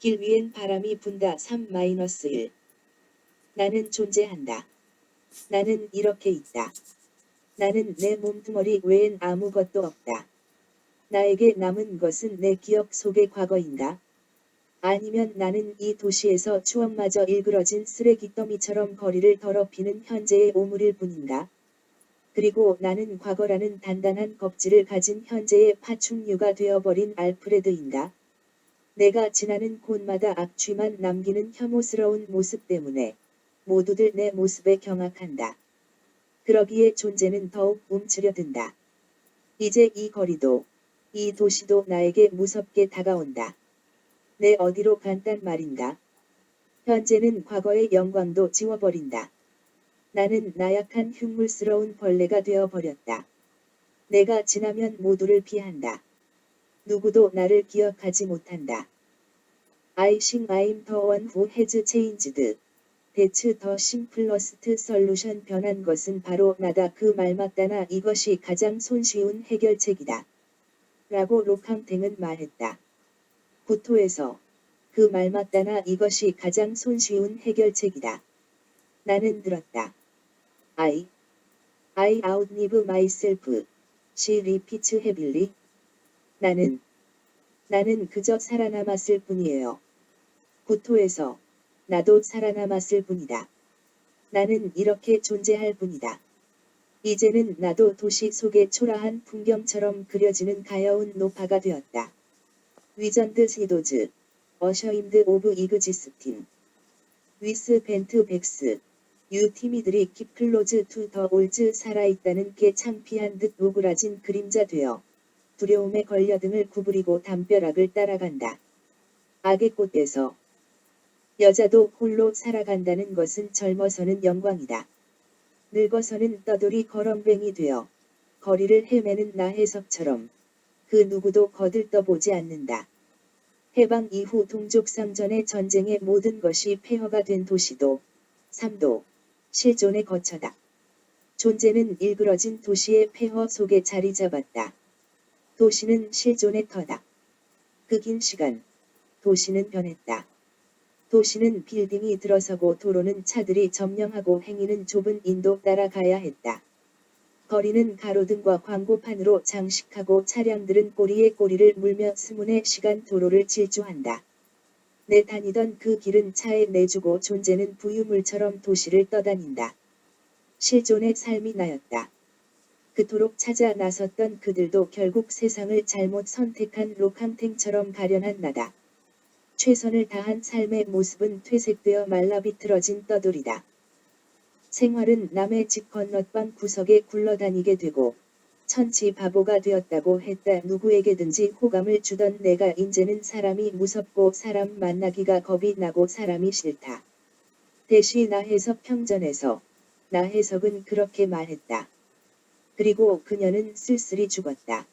길 위엔 바람이 분다. 3-1 나는 존재한다. 나는 이렇게 있다. 나는 내 몸뚱어리 외엔 아무것도 없다. 나에게 남은 것은 내 기억 속의 과거인가? 아니면 나는 이 도시에서 추억마저 일그러진 쓰레기더미처럼 거리를 더럽히는 현재의 오물일 뿐인가? 그리고 나는 과거라는 단단한 겁질을 가진 현재의 파충류가 되어버린 알프레드인가? 내가 지나는 곳마다 악취만 남기는 혐오스러운 모습 때문에 모두들 내 모습에 경악한다. 그러기에 존재는 더욱 움츠려든다. 이제 이 거리도, 이 도시도 나에게 무섭게 다가온다. 내 어디로 간단 말인가? 현재는 과거의 영광도 지워버린다. 나는 나약한 흉물스러운 벌레가 되어버렸다. 내가 지나면 모두를 피한다. 누구도 나를 기억하지 못한다. I think I'm the one who has changed. That's the simplest solution. 변한 것은 바로 나다. 그 말 맞다나 이것이 가장 손쉬운 해결책이다. 라고 록항탱은 말했다. 구토에서 그 말 맞다나 이것이 가장 손쉬운 해결책이다. 나는 들었다. I outlive myself. She repeats heavily. 나는 그저 살아남았을 뿐이에요. 구토에서 나도 살아남았을 뿐이다. 나는 이렇게 존재할 뿐이다. 이제는 나도 도시 속의 초라한 풍경처럼 그려지는 가여운 노파가 되었다. 위전드 시도즈, 어셔임드 오브 이그지스틴. 위스 벤트 백스, 유티미들이 키플로즈 투 더 올즈 살아있다는 게 창피한 듯 오그라진 그림자 되어 두려움에 걸려 등을 구부리고 담벼락을 따라간다. 악의 꽃에서 여자도 홀로 살아간다는 것은 젊어서는 영광이다. 늙어서는 떠돌이 거렁뱅이 되어 거리를 헤매는 나혜석처럼 그 누구도 거들떠보지 않는다. 해방 이후 동족상전의 전쟁의 모든 것이 폐허가 된 도시도 삶도 실존의 거처다. 존재는 일그러진 도시의 폐허 속에 자리 잡았다. 도시는 실존의 터다. 그 긴 시간 도시는 변했다. 도시는 빌딩이 들어서고 도로는 차들이 점령하고 행인은 좁은 인도 따라가야 했다. 거리는 가로등과 광고판으로 장식하고 차량들은 꼬리에 꼬리를 물며 스문의 시간 도로를 질주한다. 내 다니던 그 길은 차에 내주고 존재는 부유물처럼 도시를 떠다닌다. 실존의 삶이 나였다. 그토록 찾아 나섰던 그들도 결국 세상을 잘못 선택한 록항탱처럼 가련한 나다. 최선을 다한 삶의 모습은 퇴색되어 말라 비틀어진 떠돌이다. 생활은 남의 집 건너방 구석에 굴러다니게 되고 천치 바보가 되었다고 했다. 누구에게든지 호감을 주던 내가 인제는 사람이 무섭고 사람 만나기가 겁이 나고 사람이 싫다. 대시 나혜석 평전에서 나혜석은 그렇게 말했다. 그리고 그녀는 쓸쓸히 죽었다.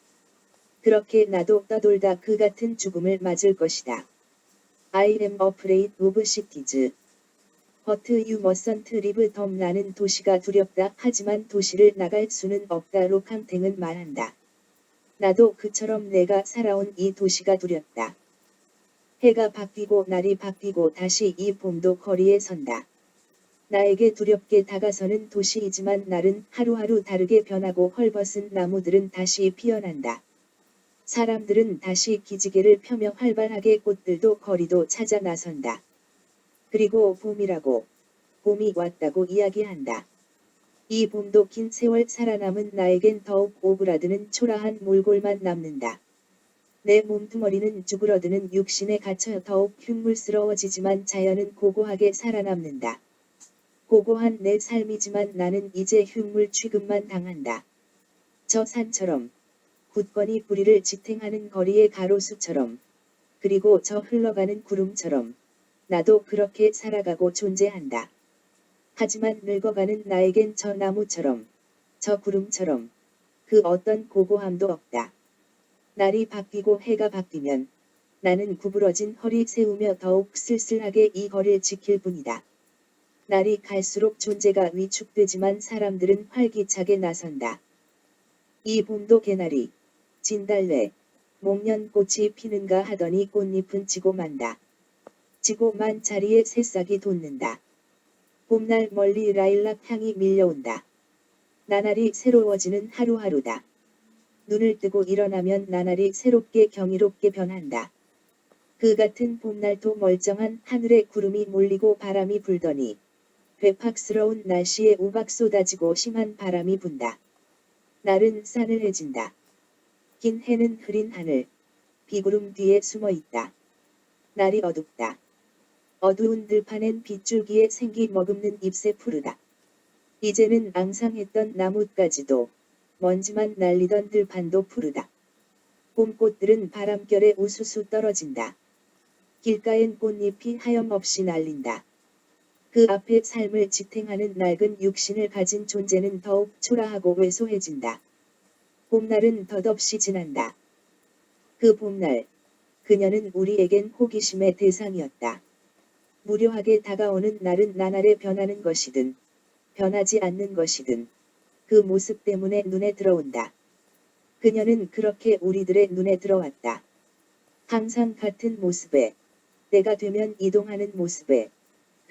그렇게 나도 떠돌다 그 같은 죽음을 맞을 것이다. I am afraid of cities. But you mustn't live them. 나는 도시가 두렵다. 하지만 도시를 나갈 수는 없다. 록항탱은 말한다. 나도 그처럼 내가 살아온 이 도시가 두렵다. 해가 바뀌고 날이 바뀌고 다시 이 봄도 거리에 선다. 나에게 두렵게 다가서는 도시이지만 날은 하루하루 다르게 변하고 헐벗은 나무들은 다시 피어난다. 사람들은 다시 기지개를 펴며 활발하게 꽃들도 거리도 찾아 나선다. 그리고 봄이라고, 봄이 왔다고 이야기한다. 이 봄도 긴 세월 살아남은 나에겐 더욱 오그라드는 초라한 몰골만 남는다. 내 몸뚱어리는 쭈그러드는 육신에 갇혀 더욱 흉물스러워지지만 자연은 고고하게 살아남는다. 고고한 내 삶이지만 나는 이제 흉물 취급만 당한다. 저 산처럼, 굳건히 뿌리를 지탱하는 거리의 가로수처럼, 그리고 저 흘러가는 구름처럼, 나도 그렇게 살아가고 존재한다. 하지만 늙어가는 나에겐 저 나무처럼, 저 구름처럼, 그 어떤 고고함도 없다. 날이 바뀌고 해가 바뀌면 나는 구부러진 허리 세우며 더욱 쓸쓸하게 이 거리를 지킬 뿐이다. 날이 갈수록 존재가 위축되지만 사람들은 활기차게 나선다. 이 봄도 개나리, 진달래, 목련꽃이 피는가 하더니 꽃잎은 지고 만다. 지고만 자리에 새싹이 돋는다. 봄날 멀리 라일락 향이 밀려온다. 나날이 새로워지는 하루하루다. 눈을 뜨고 일어나면 나날이 새롭게 경이롭게 변한다. 그 같은 봄날도 멀쩡한 하늘에 구름이 몰리고 바람이 불더니 괴팍스러운 날씨에 우박 쏟아지고 심한 바람이 분다. 날은 싸늘해진다. 긴 해는 흐린 하늘, 비구름 뒤에 숨어 있다. 날이 어둡다. 어두운 들판엔 빗줄기에 생기 머금는 잎새 푸르다. 이제는 앙상했던 나뭇가지도 먼지만 날리던 들판도 푸르다. 봄꽃들은 바람결에 우수수 떨어진다. 길가엔 꽃잎이 하염없이 날린다. 그 앞에 삶을 지탱하는 낡은 육신을 가진 존재는 더욱 초라하고 왜소해진다. 봄날은 덧없이 지난다. 그 봄날, 그녀는 우리에겐 호기심의 대상이었다. 무료하게 다가오는 날은 나날에 변하는 것이든 변하지 않는 것이든 그 모습 때문에 눈에 들어온다. 그녀는 그렇게 우리들의 눈에 들어왔다. 항상 같은 모습에, 때가 되면 이동하는 모습에,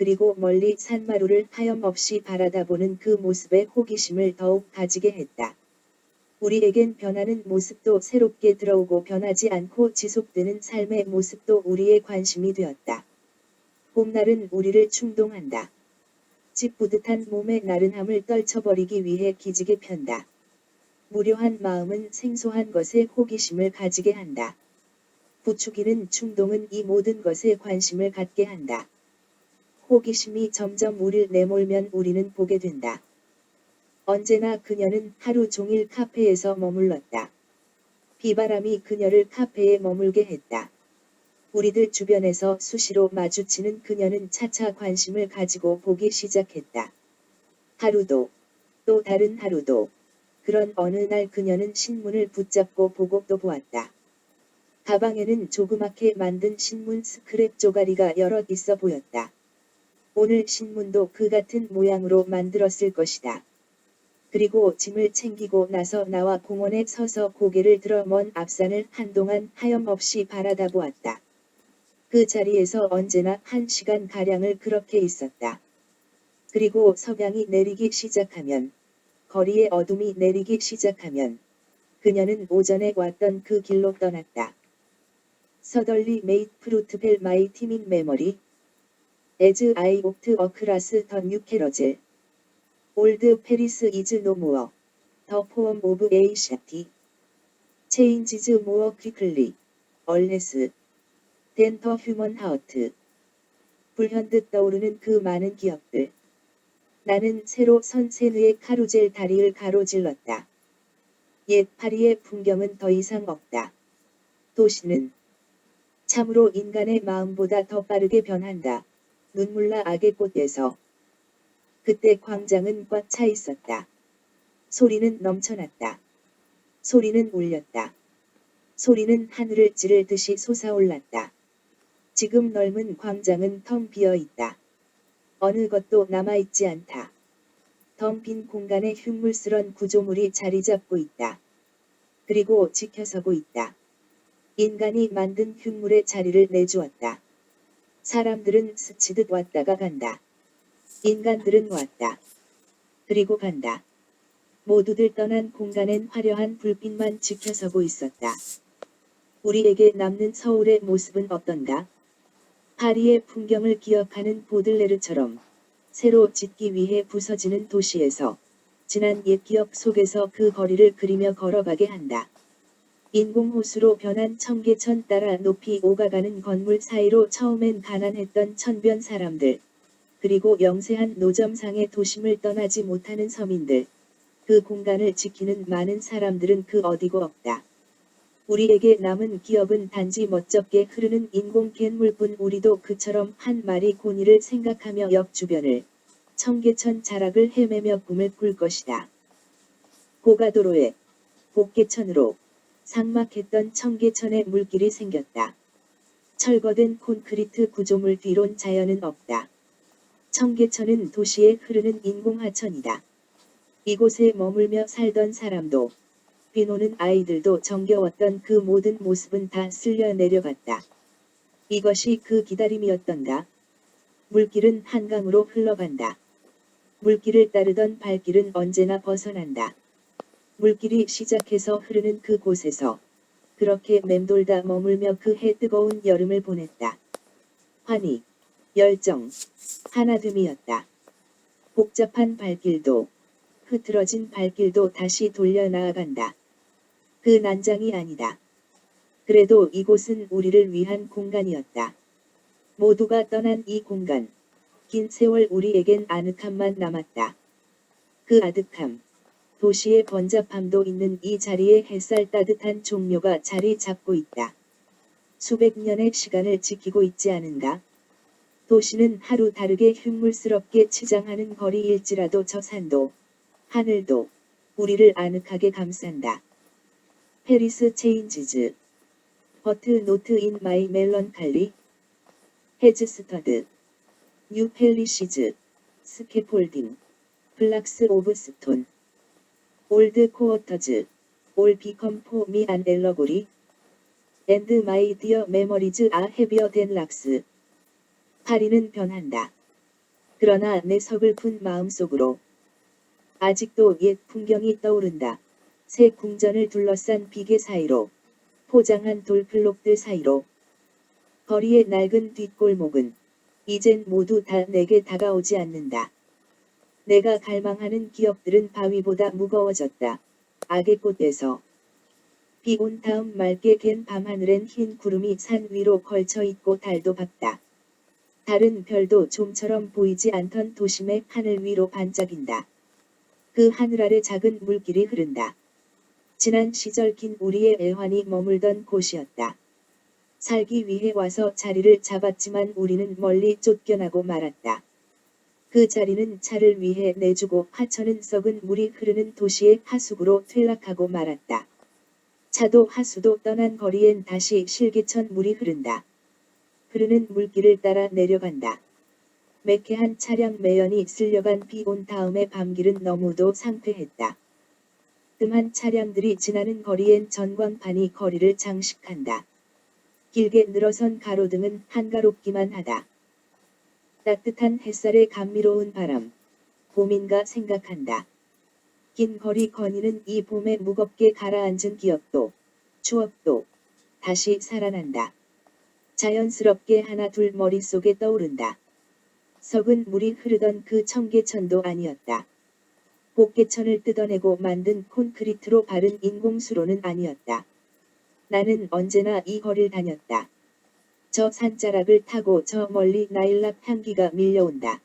그리고 멀리 산마루를 하염없이 바라다보는 그 모습에 호기심을 더욱 가지게 했다. 우리에겐 변하는 모습도 새롭게 들어오고 변하지 않고 지속되는 삶의 모습도 우리의 관심이 되었다. 봄날은 우리를 충동한다. 찌뿌듯한 몸의 나른함을 떨쳐버리기 위해 기지개 편다. 무료한 마음은 생소한 것에 호기심을 가지게 한다. 부추기는 충동은 이 모든 것에 관심을 갖게 한다. 호기심이 점점 우릴 내몰면 우리는 보게 된다. 언제나 그녀는 하루 종일 카페에서 머물렀다. 비바람이 그녀를 카페에 머물게 했다. 우리들 주변에서 수시로 마주치는 그녀는 차차 관심을 가지고 보기 시작했다. 하루도, 또 다른 하루도, 그런 어느 날 그녀는 신문을 붙잡고 보고 또 보았다. 가방에는 조그맣게 만든 신문 스크랩 쪼가리가 여럿 있어 보였다. 오늘 신문도 그 같은 모양으로 만들었을 것이다. 그리고 짐을 챙기고 나서 나와 공원에 서서 고개를 들어 먼 앞산을 한동안 하염없이 바라다 보았다. 그 자리에서 언제나 1시간가량을 그렇게 있었다. 그리고 석양이 내리기 시작하면, 거리에 어둠이 내리기 시작하면, 그녀는 오전에 왔던 그 길로 떠났다. 서덜리 메이트 프루트벨 마이 팀인 메모리 As I walked across the New Carousel. Old Paris is no more the form of a city. Changes more quickly, unless than the human heart. 불현듯 떠오르는 그 많은 기억들. 나는 새로 선 세느의 카루젤 다리를 가로질렀다. 옛 파리의 풍경은 더 이상 없다. 도시는 참으로 인간의 마음보다 더 빠르게 변한다. 눈물나 악의 꽃에서. 그때 광장은 꽉 차 있었다. 소리는 넘쳐났다. 소리는 울렸다. 소리는 하늘을 찌를 듯이 솟아올랐다. 지금 넓은 광장은 텅 비어 있다. 어느 것도 남아있지 않다. 텅 빈 공간에 흉물스런 구조물이 자리 잡고 있다. 그리고 지켜서고 있다. 인간이 만든 흉물의 자리를 내주었다. 사람들은 스치듯 왔다가 간다. 인간들은 왔다. 그리고 간다. 모두들 떠난 공간엔 화려한 불빛만 지켜서고 있었다. 우리에게 남는 서울의 모습은 어떤가? 파리의 풍경을 기억하는 보들레르처럼 새로 짓기 위해 부서지는 도시에서 지난 옛 기억 속에서 그 거리를 그리며 걸어가게 한다. 인공호수로 변한 청계천 따라 높이 오가가는 건물 사이로 처음엔 가난했던 천변 사람들, 그리고 영세한 노점상의 도심을 떠나지 못하는 서민들, 그 공간을 지키는 많은 사람들은 그 어디고 없다. 우리에게 남은 기억은 단지 멋쩍게 흐르는 인공 갯물뿐. 우리도 그처럼 한 마리 고니를 생각하며 역 주변을, 청계천 자락을 헤매며 꿈을 꿀 것이다. 고가도로에, 복개천으로, 삭막했던 청계천에 물길이 생겼다. 철거된 콘크리트 구조물 뒤론 자연은 없다. 청계천은 도시에 흐르는 인공하천이다. 이곳에 머물며 살던 사람도, 비노는 아이들도 정겨웠던 그 모든 모습은 다 쓸려 내려갔다. 이것이 그 기다림이었던가? 물길은 한강으로 흘러간다. 물길을 따르던 발길은 언제나 벗어난다. 물길이 시작해서 흐르는 그곳에서 그렇게 맴돌다 머물며 그해 뜨거운 여름을 보냈다. 환희, 열정, 하나됨이었다. 복잡한 발길도, 흐트러진 발길도 다시 돌려 나아간다. 그 난장이 아니다. 그래도 이곳은 우리를 위한 공간이었다. 모두가 떠난 이 공간, 긴 세월 우리에겐 아늑함만 남았다. 그 아득함, 도시의 번잡함도 있는 이 자리에 햇살 따뜻한 종묘가 자리 잡고 있다. 수백 년의 시간을 지키고 있지 않은가? 도시는 하루 다르게 흉물스럽게 치장하는 거리일지라도 저 산도, 하늘도 우리를 아늑하게 감싼다. 페리스 체인지즈, 버트 노트 인 마이 멜런칼리, 헤즈스터드, 뉴 펠리시즈, 스캐폴딩, 블락스 오브 스톤, 올드 코어터즈, 올 비컴 포 미 안 엘러고리, 앤드 마이 디어 메모리즈 아 헤비어 댄 락스. 파리는 변한다. 그러나 내 서글픈 마음속으로 아직도 옛 풍경이 떠오른다. 새 궁전을 둘러싼 비계 사이로, 포장한 돌블록들 사이로, 거리의 낡은 뒷골목은 이젠 모두 다 내게 다가오지 않는다. 내가 갈망하는 기억들은 바위보다 무거워졌다. 악의 꽃에서 비 온 다음 맑게 갠 밤하늘엔 흰 구름이 산 위로 걸쳐 있고 달도 밝다. 다른 별도 좀처럼 보이지 않던 도심의 하늘 위로 반짝인다. 그 하늘 아래 작은 물길이 흐른다. 지난 시절 긴 우리의 애환이 머물던 곳이었다. 살기 위해 와서 자리를 잡았지만 우리는 멀리 쫓겨나고 말았다. 그 자리는 차를 위해 내주고 하천은 썩은 물이 흐르는 도시의 하수구로 퇴락하고 말았다. 차도 하수도 떠난 거리엔 다시 실개천 물이 흐른다. 흐르는 물길을 따라 내려간다. 매캐한 차량 매연이 쓸려간 비 온 다음의 밤길은 너무도 상쾌했다. 뜸한 차량들이 지나는 거리엔 전광판이 거리를 장식한다. 길게 늘어선 가로등은 한가롭기만 하다. 따뜻한 햇살에 감미로운 바람, 봄인가 생각한다. 긴 거리 거니는 이 봄에 무겁게 가라앉은 기억도, 추억도 다시 살아난다. 자연스럽게 하나 둘 머릿속에 떠오른다. 썩은 물이 흐르던 그 청계천도 아니었다. 복개천을 뜯어내고 만든 콘크리트로 바른 인공수로는 아니었다. 나는 언제나 이 거리를 다녔다. 저 산자락을 타고 저 멀리 나일락 향기가 밀려온다.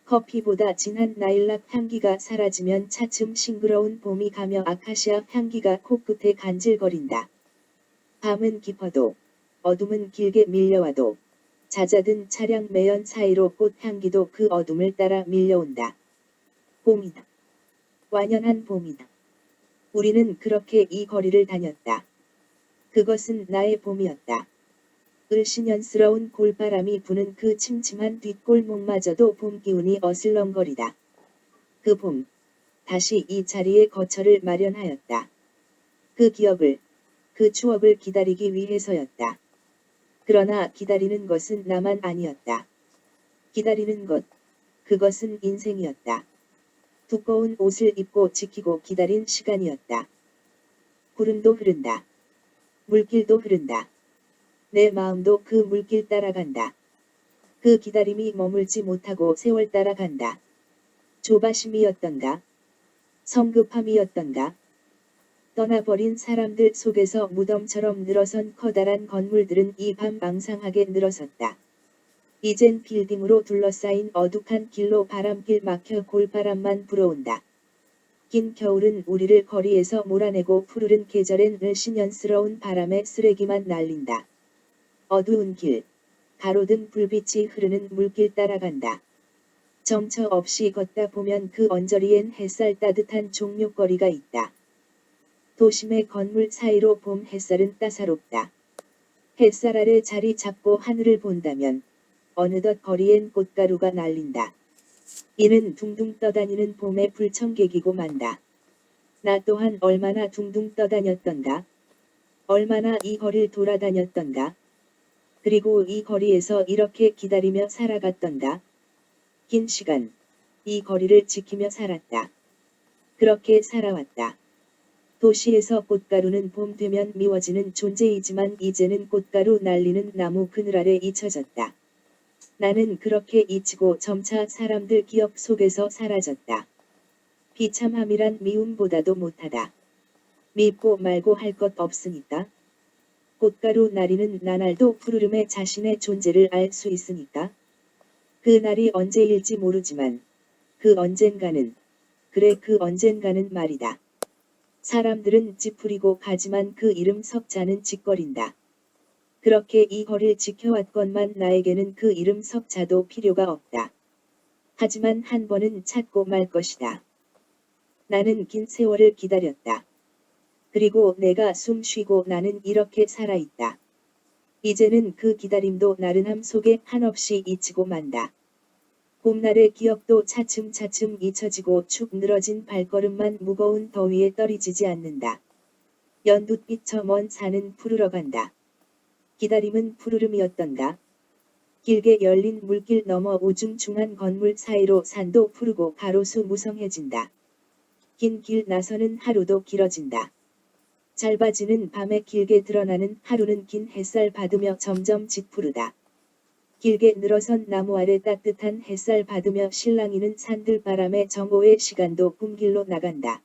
커피보다 진한 나일락 향기가 사라지면 차츰 싱그러운 봄이 가며 아카시아 향기가 코끝에 간질거린다. 밤은 깊어도 어둠은 길게 밀려와도 잦아든 차량 매연 사이로 꽃향기도 그 어둠을 따라 밀려온다. 봄이다. 완연한 봄이다. 우리는 그렇게 이 거리를 다녔다. 그것은 나의 봄이었다. 을씨년스러운 골바람이 부는 그 침침한 뒷골목마저도 봄 기운이 어슬렁거리다. 그 봄, 다시 이 자리에 거처를 마련하였다. 그 기억을, 그 추억을 기다리기 위해서였다. 그러나 기다리는 것은 나만 아니었다. 기다리는 것, 그것은 인생이었다. 두꺼운 옷을 입고 지키고 기다린 시간이었다. 구름도 흐른다. 물길도 흐른다. 내 마음도 그 물길 따라간다. 그 기다림이 머물지 못하고 세월 따라간다. 조바심이었던가? 성급함이었던가? 떠나버린 사람들 속에서 무덤처럼 늘어선 커다란 건물들은 이 밤 앙상하게 늘어섰다. 이젠 빌딩으로 둘러싸인 어둑한 길로 바람길 막혀 골바람만 불어온다. 긴 겨울은 우리를 거리에서 몰아내고 푸르른 계절엔 을씨년스러운 바람에 쓰레기만 날린다. 어두운 길, 가로등 불빛이 흐르는 물길 따라간다. 정처 없이 걷다 보면 그 언저리엔 햇살 따뜻한 종묘거리가 있다. 도심의 건물 사이로 봄 햇살은 따사롭다. 햇살 아래 자리 잡고 하늘을 본다면 어느덧 거리엔 꽃가루가 날린다. 이는 둥둥 떠다니는 봄의 불청객이고 만다. 나 또한 얼마나 둥둥 떠다녔던가? 얼마나 이 거리를 돌아다녔던가? 그리고 이 거리에서 이렇게 기다리며 살아갔던다. 긴 시간, 이 거리를 지키며 살았다. 그렇게 살아왔다. 도시에서 꽃가루는 봄 되면 미워지는 존재이지만 이제는 꽃가루 날리는 나무 그늘 아래 잊혀졌다. 나는 그렇게 잊히고 점차 사람들 기억 속에서 사라졌다. 비참함이란 미움보다도 못하다. 밉고 말고 할 것 없으니까. 꽃가루 나리는 나날도 푸르름에 자신의 존재를 알 수 있으니까. 그 날이 언제일지 모르지만 그 언젠가는, 그래 그 언젠가는 말이다. 사람들은 찌푸리고 가지만 그 이름 석자는 짓거린다. 그렇게 이 거리를 지켜왔건만 나에게는 그 이름 석자도 필요가 없다. 하지만 한 번은 찾고 말 것이다. 나는 긴 세월을 기다렸다. 그리고 내가 숨 쉬고 나는 이렇게 살아있다. 이제는 그 기다림도 나른함 속에 한없이 잊히고 만다. 봄날의 기억도 차츰차츰 잊혀지고 축 늘어진 발걸음만 무거운 더위에 떨어지지 않는다. 연두빛 저 먼 산은 푸르러간다. 기다림은 푸르름이었던가. 길게 열린 물길 너머 우중충한 건물 사이로 산도 푸르고 가로수 무성해진다. 긴 길 나서는 하루도 길어진다. 짧아지는 밤에 길게 드러나는 하루는 긴 햇살 받으며 점점 짙푸르다. 길게 늘어선 나무 아래 따뜻한 햇살 받으며 실랑이는 산들바람에 정오의 시간도 꿈길로 나간다.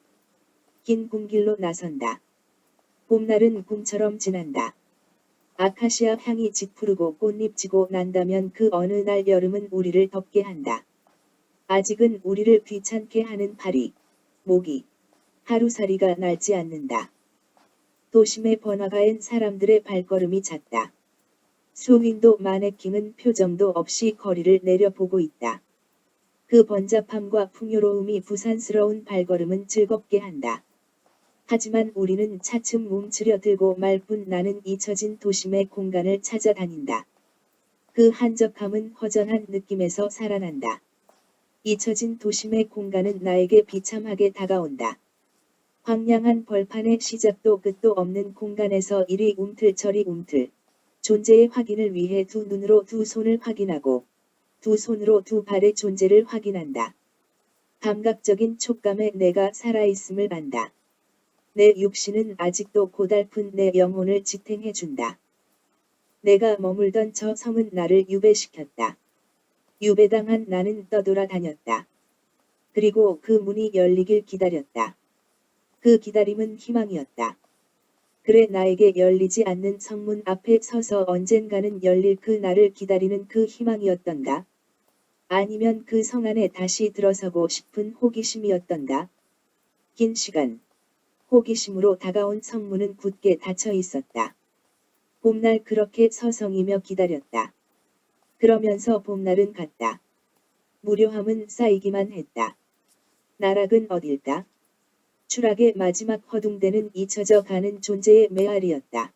긴 꿈길로 나선다. 봄날은 꿈처럼 지난다. 아카시아 향이 짙푸르고 꽃잎 지고 난다면 그 어느 날 여름은 우리를 덥게 한다. 아직은 우리를 귀찮게 하는 파리, 모기, 하루살이가 날지 않는다. 도심의 번화가엔 사람들의 발걸음이 잦다. 수윈도 마네킹은 표정도 없이 거리를 내려보고 있다. 그 번잡함과 풍요로움이 부산스러운 발걸음은 즐겁게 한다. 하지만 우리는 차츰 움츠려 들고 말 뿐 나는 잊혀진 도심의 공간을 찾아다닌다. 그 한적함은 허전한 느낌에서 살아난다. 잊혀진 도심의 공간은 나에게 비참하게 다가온다. 황량한 벌판의 시작도 끝도 없는 공간에서 이리 움틀 저리 움틀. 존재의 확인을 위해 두 눈으로 두 손을 확인하고 두 손으로 두 발의 존재를 확인한다. 감각적인 촉감에 내가 살아있음을 안다. 내 육신은 아직도 고달픈 내 영혼을 지탱해준다. 내가 머물던 저 성은 나를 유배시켰다. 유배당한 나는 떠돌아다녔다. 그리고 그 문이 열리길 기다렸다. 그 기다림은 희망이었다. 그래 나에게 열리지 않는 성문 앞에 서서 언젠가는 열릴 그 날을 기다리는 그 희망이었던가? 아니면 그 성 안에 다시 들어서고 싶은 호기심이었던가? 긴 시간, 호기심으로 다가온 성문은 굳게 닫혀 있었다. 봄날 그렇게 서성이며 기다렸다. 그러면서 봄날은 갔다. 무료함은 쌓이기만 했다. 나락은 어딜까? 추락의 마지막 허둥대는 잊혀져 가는 존재의 메아리였다.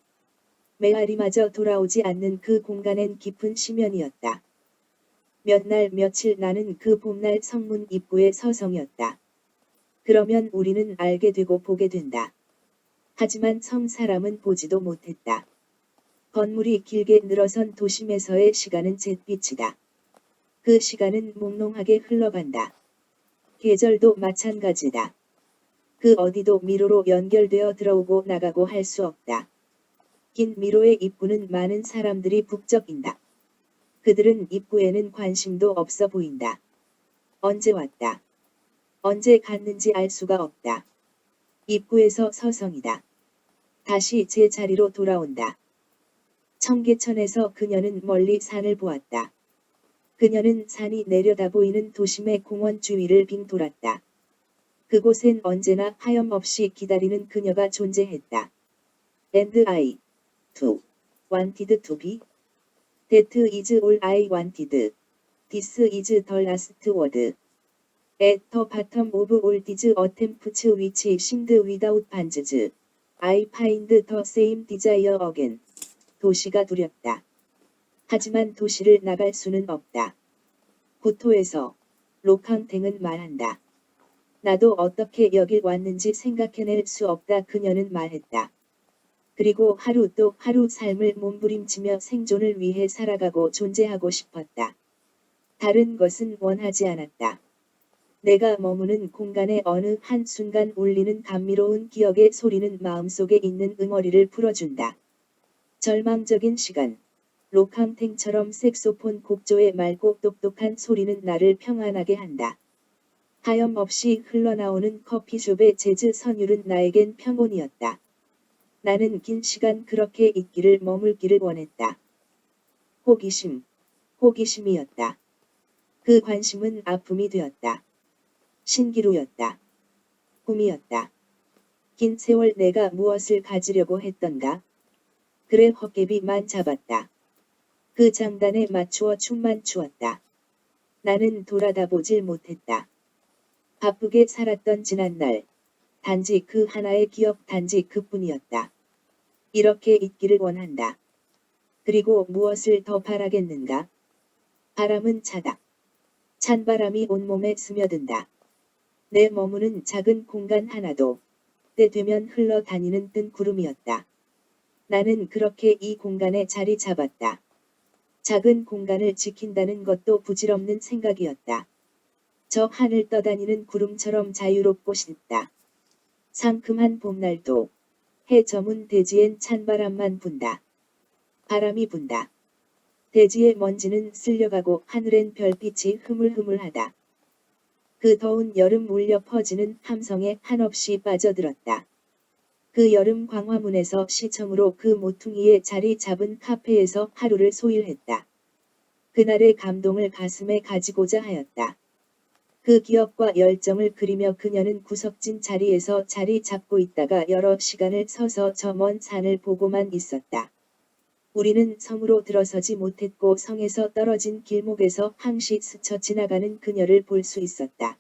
메아리마저 돌아오지 않는 그 공간엔 깊은 심연이었다. 몇 날 며칠 나는 그 봄날 성문 입구에 서성였다. 그러면 우리는 알게 되고 보게 된다. 하지만 성 사람은 보지도 못했다. 건물이 길게 늘어선 도심에서의 시간은 잿빛이다. 그 시간은 몽롱하게 흘러간다. 계절도 마찬가지다. 그 어디도 미로로 연결되어 들어오고 나가고 할 수 없다. 긴 미로의 입구는 많은 사람들이 북적인다. 그들은 입구에는 관심도 없어 보인다. 언제 왔다. 언제 갔는지 알 수가 없다. 입구에서 서성이다. 다시 제 자리로 돌아온다. 청계천에서 그녀는 멀리 산을 보았다. 그녀는 산이 내려다 보이는 도심의 공원 주위를 빙 돌았다. 그곳엔 언제나 하염없이 기다리는 그녀가 존재했다. And I, too, wanted to be. That is all I wanted. This is the last word. At the bottom of all these attempts which seemed without bands, I find the same desire again. 도시가 두렵다. 하지만 도시를 나갈 수는 없다. 구토에서 로캉탱은 말한다. 나도 어떻게 여길 왔는지 생각해낼 수 없다. 그녀는 말했다. 그리고 하루 또 하루 삶을 몸부림치며 생존을 위해 살아가고 존재하고 싶었다. 다른 것은 원하지 않았다. 내가 머무는 공간의 어느 한순간 울리는 감미로운 기억의 소리는 마음속에 있는 응어리를 풀어준다. 절망적인 시간. 로캉탱처럼 색소폰 곡조의 맑고 똑똑한 소리는 나를 평안하게 한다. 하염없이 흘러나오는 커피숍의 재즈 선율은 나에겐 평온이었다. 나는 긴 시간 그렇게 있기를 머물기를 원했다. 호기심. 호기심이었다. 그 관심은 아픔이 되었다. 신기루였다. 꿈이었다. 긴 세월 내가 무엇을 가지려고 했던가? 그래 헛개비만 잡았다. 그 장단에 맞추어 춤만 추었다. 나는 돌아다보질 못했다. 바쁘게 살았던 지난날. 단지 그 하나의 기억 단지 그뿐이었다. 이렇게 있기를 원한다. 그리고 무엇을 더 바라겠는가? 바람은 차다. 찬바람이 온몸에 스며든다. 내 머무는 작은 공간 하나도 때 되면 흘러다니는 뜬 구름이었다. 나는 그렇게 이 공간에 자리 잡았다. 작은 공간을 지킨다는 것도 부질없는 생각이었다. 저 하늘 떠다니는 구름처럼 자유롭고 싶다. 상큼한 봄날도 해 저문 대지엔 찬바람만 분다. 바람이 분다. 대지의 먼지는 쓸려가고 하늘엔 별빛이 흐물흐물하다. 그 더운 여름 울려 퍼지는 함성에 한없이 빠져들었다. 그 여름 광화문에서 시청으로 그 모퉁이에 자리 잡은 카페에서 하루를 소일했다. 그날의 감동을 가슴에 가지고자 하였다. 그 기억과 열정을 그리며 그녀는 구석진 자리에서 자리 잡고 있다가 여러 시간을 서서 저 먼 산을 보고만 있었다. 우리는 성으로 들어서지 못했고 성에서 떨어진 길목에서 항시 스쳐 지나가는 그녀를 볼 수 있었다.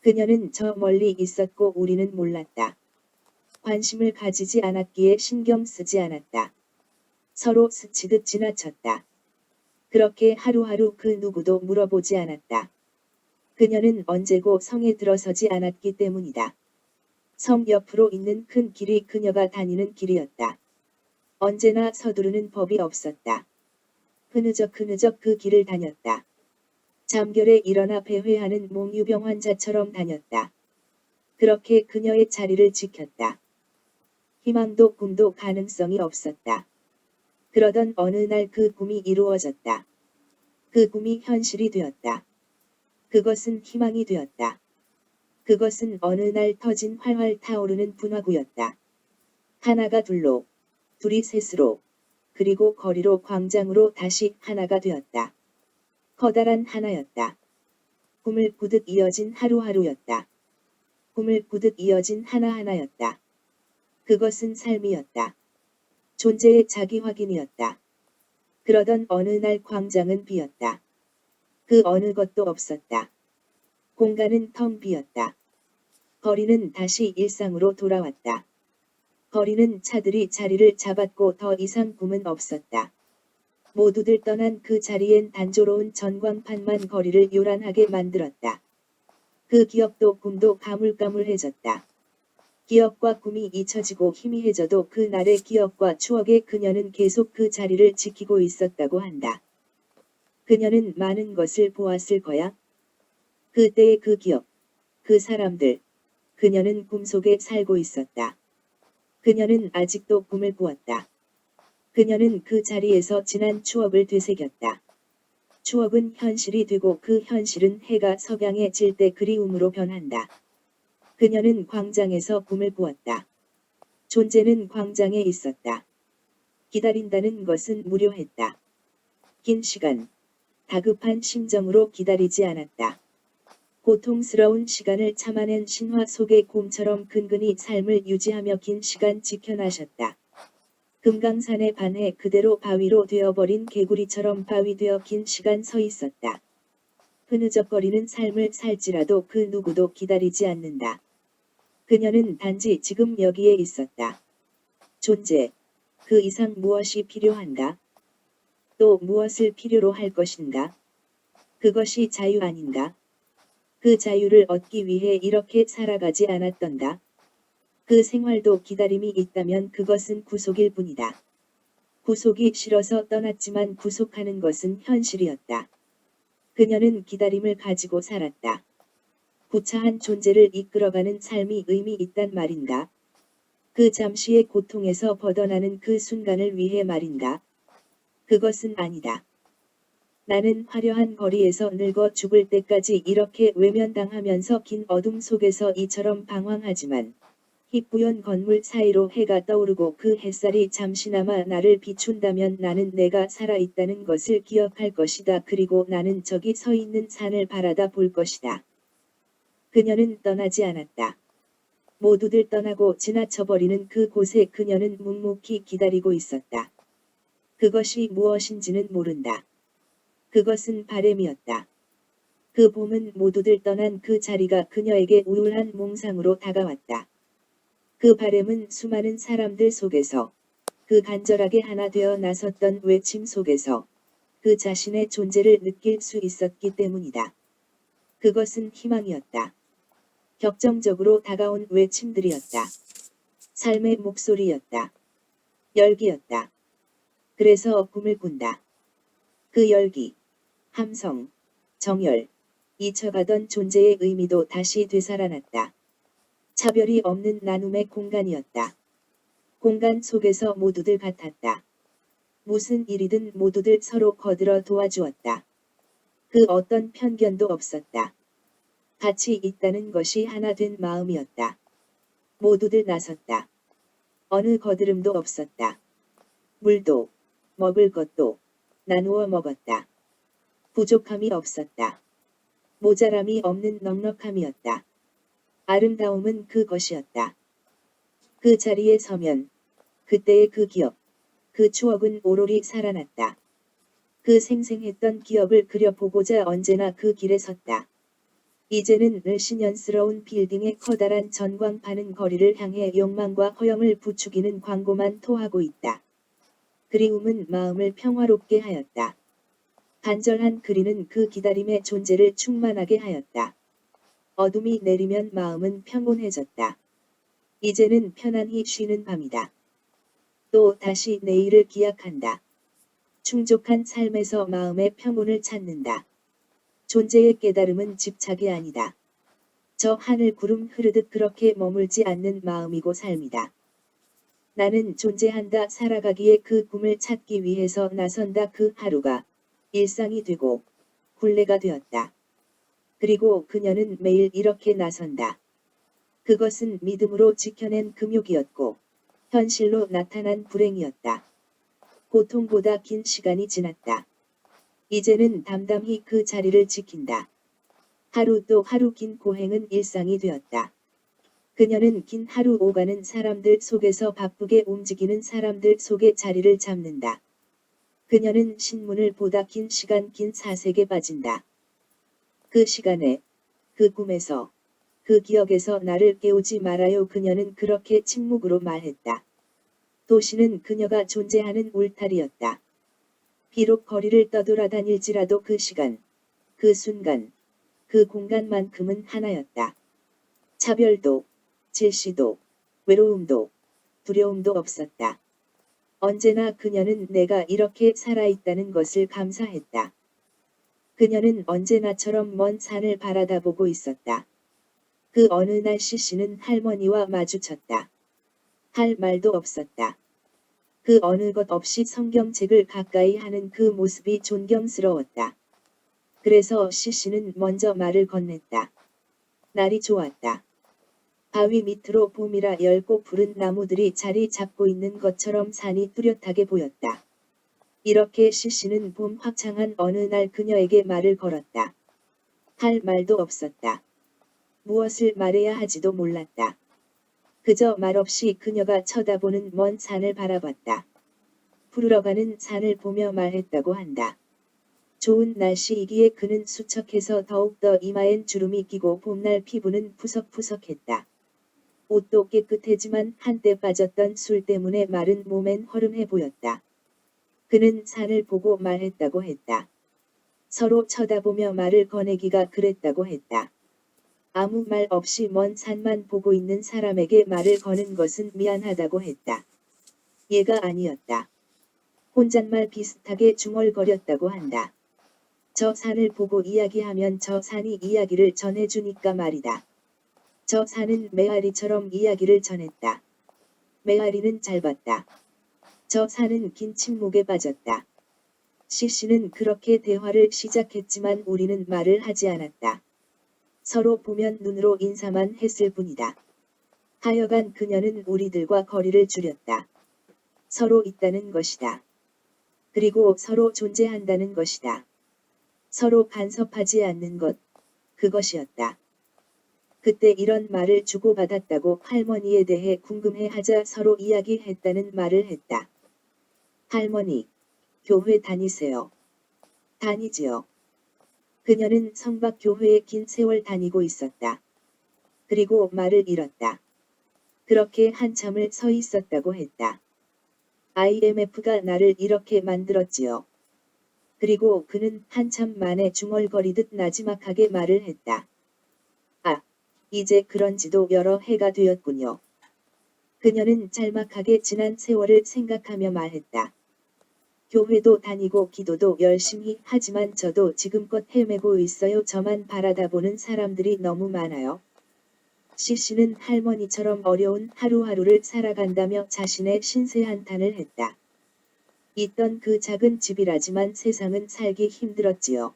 그녀는 저 멀리 있었고 우리는 몰랐다. 관심을 가지지 않았기에 신경 쓰지 않았다. 서로 스치듯 지나쳤다. 그렇게 하루하루 그 누구도 물어보지 않았다. 그녀는 언제고 성에 들어서지 않았기 때문이다. 성 옆으로 있는 큰 길이 그녀가 다니는 길이었다. 언제나 서두르는 법이 없었다. 흐느적 그 길을 다녔다. 잠결에 일어나 배회하는 몽유병 환자처럼 다녔다. 그렇게 그녀의 자리를 지켰다. 희망도 꿈도 가능성이 없었다. 그러던 어느 날 그 꿈이 이루어졌다. 그 꿈이 현실이 되었다. 그것은 희망이 되었다. 그것은 어느 날 터진 활활 타오르는 분화구였다. 하나가 둘로, 둘이 셋으로, 그리고 거리로 광장으로 다시 하나가 되었다. 커다란 하나였다. 꿈을 꾸듯 이어진 하루하루였다. 꿈을 꾸듯 이어진 하나하나였다. 그것은 삶이었다. 존재의 자기 확인이었다. 그러던 어느 날 광장은 비었다. 그 어느 것도 없었다. 공간은 텅 비었다. 거리는 다시 일상으로 돌아왔다. 거리는 차들이 자리를 잡았고 더 이상 꿈은 없었다. 모두들 떠난 그 자리엔 단조로운 전광판만 거리를 요란하게 만들었다. 그 기억도 꿈도 가물가물해졌다. 기억과 꿈이 잊혀지고 희미해져도 그 날의 기억과 추억에 그녀는 계속 그 자리를 지키고 있었다고 한다. 그녀는 많은 것을 보았을 거야. 그때의 그 기억, 그 사람들, 그녀는 꿈속에 살고 있었다. 그녀는 아직도 꿈을 꾸었다. 그녀는 그 자리에서 지난 추억을 되새겼다. 추억은 현실이 되고 그 현실은 해가 석양에 질 때 그리움으로 변한다. 그녀는 광장에서 꿈을 꾸었다. 존재는 광장에 있었다. 기다린다는 것은 무료했다. 긴 시간, 다급한 심정으로 기다리지 않았다. 고통스러운 시간을 참아낸 신화 속의 곰처럼 근근히 삶을 유지하며 긴 시간 지켜나셨다. 금강산에 반해 그대로 바위로 되어버린 개구리처럼 바위되어 긴 시간 서 있었다. 흐느적거리는 삶을 살지라도 그 누구도 기다리지 않는다. 그녀는 단지 지금 여기에 있었다. 존재, 그 이상 무엇이 필요한가? 또 무엇을 필요로 할 것인가? 그것이 자유 아닌가? 그 자유를 얻기 위해 이렇게 살아가지 않았던가? 그 생활도 기다림이 있다면 그것은 구속일 뿐이다. 구속이 싫어서 떠났지만 구속하는 것은 현실이었다. 그녀는 기다림을 가지고 살았다. 구차한 존재를 이끌어가는 삶이 의미 있단 말인가? 그 잠시의 고통에서 벗어나는 그 순간을 위해 말인가? 그것은 아니다. 나는 화려한 거리에서 늙어 죽을 때까지 이렇게 외면당하면서 긴 어둠 속에서 이처럼 방황하지만 희뿌연 건물 사이로 해가 떠오르고 그 햇살이 잠시나마 나를 비춘다면 나는 내가 살아있다는 것을 기억할 것이다. 그리고 나는 저기 서 있는 산을 바라다 볼 것이다. 그녀는 떠나지 않았다. 모두들 떠나고 지나쳐버리는 그 곳에 그녀는 묵묵히 기다리고 있었다. 그것이 무엇인지는 모른다. 그것은 바램이었다. 그 봄은 모두들 떠난 그 자리가 그녀에게 우울한 몽상으로 다가왔다. 그 바램은 수많은 사람들 속에서 그 간절하게 하나 되어 나섰던 외침 속에서 그 자신의 존재를 느낄 수 있었기 때문이다. 그것은 희망이었다. 격정적으로 다가온 외침들이었다. 삶의 목소리였다. 열기였다. 그래서 꿈을 꾼다. 그 열기, 함성, 정열, 잊혀가던 존재의 의미도 다시 되살아났다. 차별이 없는 나눔의 공간이었다. 공간 속에서 모두들 같았다. 무슨 일이든 모두들 서로 거들어 도와주었다. 그 어떤 편견도 없었다. 같이 있다는 것이 하나 된 마음이었다. 모두들 나섰다. 어느 거드름도 없었다. 물도, 먹을 것도 나누어 먹었다. 부족함이 없었다. 모자람이 없는 넉넉함이었다. 아름다움은 그것이었다. 그 자리에 서면 그때의 그 기억, 그 추억은 오롯이 살아났다. 그 생생했던 기억을 그려보고자 언제나 그 길에 섰다. 이제는 늘씬연스러운 빌딩의 커다란 전광판은 거리를 향해 욕망과 허영을 부추기는 광고만 토하고 있다. 그리움은 마음을 평화롭게 하였다. 간절한 그리는 그 기다림의 존재를 충만하게 하였다. 어둠이 내리면 마음은 평온해졌다. 이제는 편안히 쉬는 밤이다. 또 다시 내일을 기약한다. 충족한 삶에서 마음의 평온을 찾는다. 존재의 깨달음은 집착이 아니다. 저 하늘 구름 흐르듯 그렇게 머물지 않는 마음이고 삶이다. 나는 존재한다. 살아가기에 그 꿈을 찾기 위해서 나선다. 그 하루가 일상이 되고 굴레가 되었다. 그리고 그녀는 매일 이렇게 나선다. 그것은 믿음으로 지켜낸 금욕이었고 현실로 나타난 불행이었다. 고통보다 긴 시간이 지났다. 이제는 담담히 그 자리를 지킨다. 하루 또 하루 긴 고행은 일상이 되었다. 그녀는 긴 하루 오가는 사람들 속에서 바쁘게 움직이는 사람들 속에 자리를 잡는다. 그녀는 신문을 보다 긴 시간 긴 사색에 빠진다. 그 시간에, 그 꿈에서, 그 기억에서 나를 깨우지 말아요. 그녀는 그렇게 침묵으로 말했다. 도시는 그녀가 존재하는 울타리였다. 비록 거리를 떠돌아다닐지라도 그 시간, 그 순간, 그 공간만큼은 하나였다. 차별도, 질시도, 외로움도, 두려움도 없었다. 언제나 그녀는 내가 이렇게 살아있다는 것을 감사했다. 그녀는 언제나처럼 먼 산을 바라다보고 있었다. 그 어느 날 시시는 할머니와 마주쳤다. 할 말도 없었다. 그 어느 것 없이 성경책을 가까이 하는 그 모습이 존경스러웠다. 그래서 시시는 먼저 말을 건넸다. 날이 좋았다. 바위 밑으로 봄이라 엷고 푸른 나무들이 자리 잡고 있는 것처럼 산이 뚜렷하게 보였다. 이렇게 시시는 봄 화창한 어느 날 그녀에게 말을 걸었다. 할 말도 없었다. 무엇을 말해야 하지도 몰랐다. 그저 말없이 그녀가 쳐다보는 먼 산을 바라봤다. 푸르러가는 산을 보며 말했다고 한다. 좋은 날씨이기에 그는 수척해서 더욱더 이마엔 주름이 끼고 봄날 피부는 푸석푸석했다. 옷도 깨끗해지만 한때 빠졌던 술 때문에 마른 몸엔 허름해 보였다. 그는 산을 보고 말했다고 했다. 서로 쳐다보며 말을 거내기가 그랬다고 했다. 아무 말 없이 먼 산만 보고 있는 사람에게 말을 거는 것은 미안하다고 했다. 얘가 아니었다. 혼잣말 비슷하게 중얼거렸다고 한다. 저 산을 보고 이야기하면 저 산이 이야기를 전해주니까 말이다. 저 산은 메아리처럼 이야기를 전했다. 메아리는 짧았다. 저 산은 긴 침묵에 빠졌다. 시시는 그렇게 대화를 시작했지만 우리는 말을 하지 않았다. 서로 보면 눈으로 인사만 했을 뿐이다. 하여간 그녀는 우리들과 거리를 줄였다. 서로 있다는 것이다. 그리고 서로 존재한다는 것이다. 서로 간섭하지 않는 것, 그것이었다. 그때 이런 말을 주고받았다고 할머니에 대해 궁금해하자 서로 이야기했다는 말을 했다. 할머니, 교회 다니세요? 다니지요. 그녀는 성박교회에 긴 세월 다니고 있었다. 그리고 말을 잃었다. 그렇게 한참을 서 있었다고 했다. IMF가 나를 이렇게 만들었지요. 그리고 그는 한참 만에 중얼거리듯 나지막하게 말을 했다. 아, 이제 그런지도 여러 해가 되었군요. 그녀는 짤막하게 지난 세월을 생각하며 말했다. 교회도 다니고 기도도 열심히 하지만 저도 지금껏 헤매고 있어요. 저만 바라다 보는 사람들이 너무 많아요. 시시는 할머니처럼 어려운 하루하루를 살아간다며 자신의 신세 한탄을 했다. 있던 그 작은 집이라지만 세상은 살기 힘들었지요.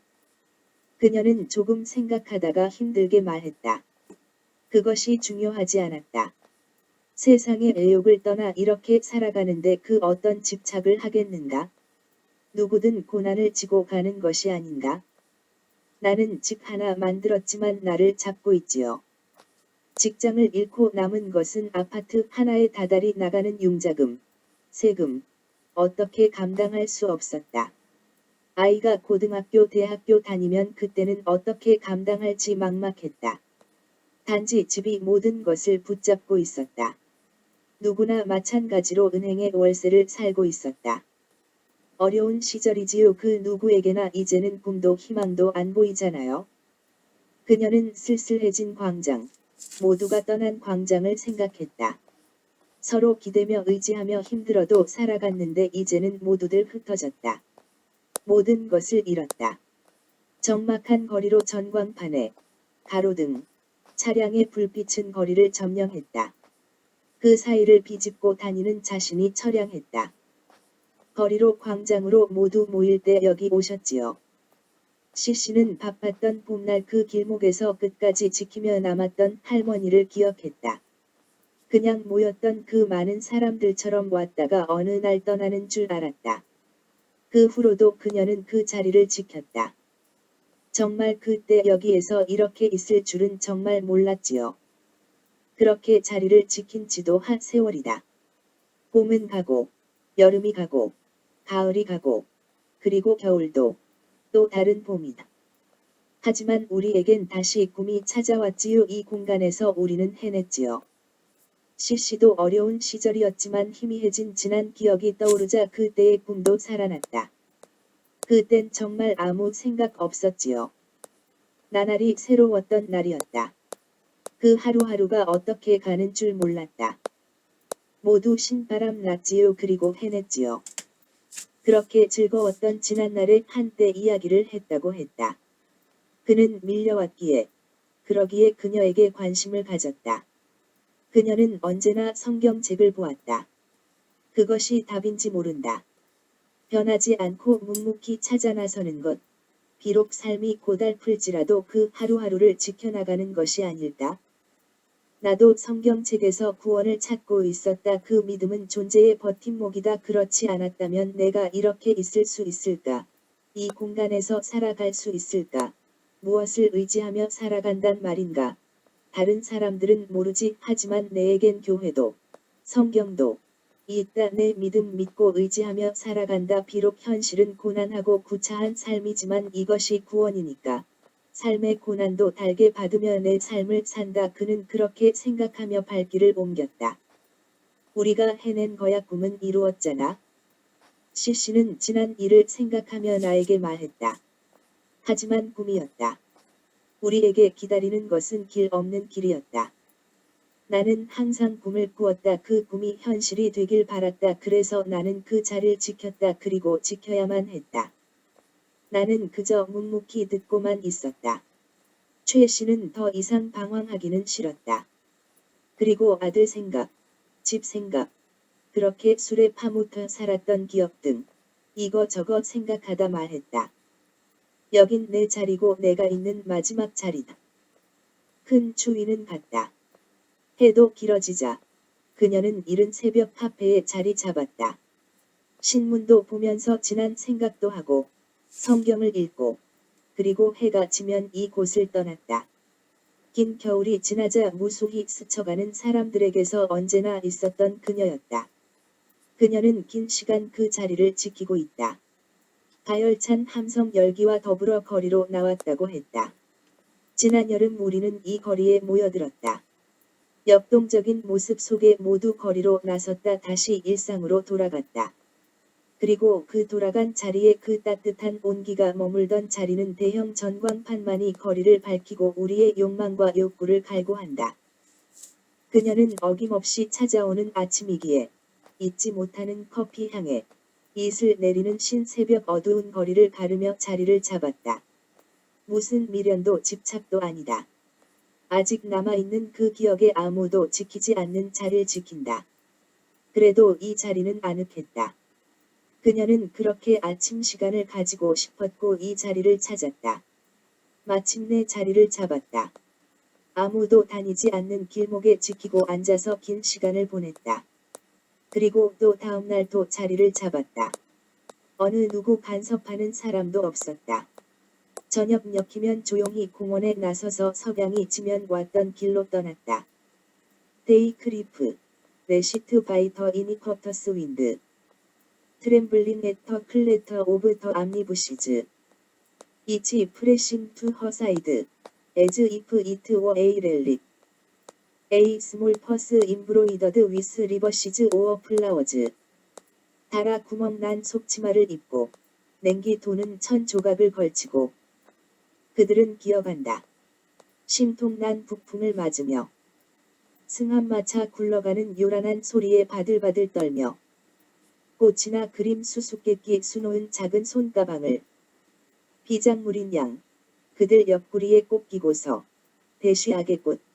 그녀는 조금 생각하다가 힘들게 말했다. 그것이 중요하지 않았다. 세상의 애욕을 떠나 이렇게 살아가는데 그 어떤 집착을 하겠는가? 누구든 고난을 지고 가는 것이 아닌가? 나는 집 하나 만들었지만 나를 잡고 있지요. 직장을 잃고 남은 것은 아파트 하나에 다달이 나가는 융자금, 세금, 어떻게 감당할 수 없었다. 아이가 고등학교, 대학교 다니면 그때는 어떻게 감당할지 막막했다. 단지 집이 모든 것을 붙잡고 있었다. 누구나 마찬가지로 은행의 월세를 살고 있었다. 어려운 시절이지요. 그 누구에게나 이제는 꿈도 희망도 안 보이잖아요. 그녀는 쓸쓸해진 광장, 모두가 떠난 광장을 생각했다. 서로 기대며 의지하며 힘들어도 살아갔는데 이제는 모두들 흩어졌다. 모든 것을 잃었다. 적막한 거리로 전광판에 가로등, 차량의 불빛은 거리를 점령했다. 그 사이를 비집고 다니는 자신이 처량했다. 거리로 광장으로 모두 모일 때 여기 오셨지요. 시시는 바빴던 봄날 그 길목에서 끝까지 지키며 남았던 할머니를 기억했다. 그냥 모였던 그 많은 사람들처럼 왔다가 어느 날 떠나는 줄 알았다. 그 후로도 그녀는 그 자리를 지켰다. 정말 그때 여기에서 이렇게 있을 줄은 정말 몰랐지요. 그렇게 자리를 지킨 지도 한 세월이다. 봄은 가고, 여름이 가고, 가을이 가고, 그리고 겨울도 또 다른 봄이다. 하지만 우리에겐 다시 꿈이 찾아왔지요. 이 공간에서 우리는 해냈지요. 시시도 어려운 시절이었지만 희미해진 지난 기억이 떠오르자 그때의 꿈도 살아났다. 그땐 정말 아무 생각 없었지요. 나날이 새로웠던 날이었다. 그 하루하루가 어떻게 가는 줄 몰랐다. 모두 신바람 났지요. 그리고 해냈지요. 그렇게 즐거웠던 지난날의 한때 이야기를 했다고 했다. 그는 밀려왔기에, 그러기에 그녀에게 관심을 가졌다. 그녀는 언제나 성경책을 보았다. 그것이 답인지 모른다. 변하지 않고 묵묵히 찾아 나서는 것, 비록 삶이 고달플지라도 그 하루하루를 지켜나가는 것이 아닐까? 나도 성경책에서 구원을 찾고 있었다. 그 믿음은 존재의 버팀목이다. 그렇지 않았다면 내가 이렇게 있을 수 있을까? 이 공간에서 살아갈 수 있을까? 무엇을 의지하며 살아간단 말인가? 다른 사람들은 모르지. 하지만 내겐 교회도, 성경도 있다. 내 믿음 믿고 의지하며 살아간다. 비록 현실은 고난하고 구차한 삶이지만 이것이 구원이니까. 삶의 고난도 달게 받으며 내 삶을 산다. 그는 그렇게 생각하며 발길을 옮겼다. 우리가 해낸 거야. 꿈은 이루었잖아. 시시는 지난 일을 생각하며 나에게 말했다. 하지만 꿈이었다. 우리에게 기다리는 것은 길 없는 길이었다. 나는 항상 꿈을 꾸었다. 그 꿈이 현실이 되길 바랐다. 그래서 나는 그 자리를 지켰다. 그리고 지켜야만 했다. 나는 그저 묵묵히 듣고만 있었다. 최 씨는 더 이상 방황하기는 싫었다. 그리고 아들 생각, 집 생각, 그렇게 술에 파묻혀 살았던 기억 등 이거저거 생각하다 말했다. 여긴 내 자리고 내가 있는 마지막 자리다. 큰 추위는 갔다. 해도 길어지자 그녀는 이른 새벽 카페에 자리 잡았다. 신문도 보면서 지난 생각도 하고 성경을 읽고 그리고 해가 지면 이곳을 떠났다. 긴 겨울이 지나자 무수히 스쳐가는 사람들에게서 언제나 있었던 그녀였다. 그녀는 긴 시간 그 자리를 지키고 있다. 가열찬 함성 열기와 더불어 거리로 나왔다고 했다. 지난 여름 우리는 이 거리에 모여들었다. 역동적인 모습 속에 모두 거리로 나섰다. 다시 일상으로 돌아갔다. 그리고 그 돌아간 자리에 그 따뜻한 온기가 머물던 자리는 대형 전광판만이 거리를 밝히고 우리의 욕망과 욕구를 갈구한다. 그녀는 어김없이 찾아오는 아침이기에 잊지 못하는 커피 향에 이슬 내리는 신새벽 어두운 거리를 가르며 자리를 잡았다. 무슨 미련도 집착도 아니다. 아직 남아있는 그 기억에 아무도 지키지 않는 자리를 지킨다. 그래도 이 자리는 아늑했다. 그녀는 그렇게 아침 시간을 가지고 싶었고 이 자리를 찾았다. 마침내 자리를 잡았다. 아무도 다니지 않는 길목에 지키고 앉아서 긴 시간을 보냈다. 그리고 또 다음날 또 자리를 잡았다. 어느 누구 간섭하는 사람도 없었다. 저녁 녘이면 조용히 공원에 나서서 석양이 지면 왔던 길로 떠났다. 데이크리프, 레시트 바이 더 이니쿼터스 윈드, 트램블링 애터 클레터 오브 더 암니부시즈, 이치 프레싱 투 허사이드, 에즈 이프 이트 워 에이 렐릭, 에이 스몰 퍼스 임브로이더드 위스 리버시즈 오어 플라워즈. 달아 구멍 난 속치마를 입고 냉기 도는 천 조각을 걸치고 그들은 기어간다. 심통난 북풍을 맞으며 승합마차 굴러가는 요란한 소리에 바들바들 떨며 꽃이나 그림 수수께끼 수놓은 작은 손가방을 비장물인 양 그들 옆구리에 꼭 끼고서 대쉬 악의 꽃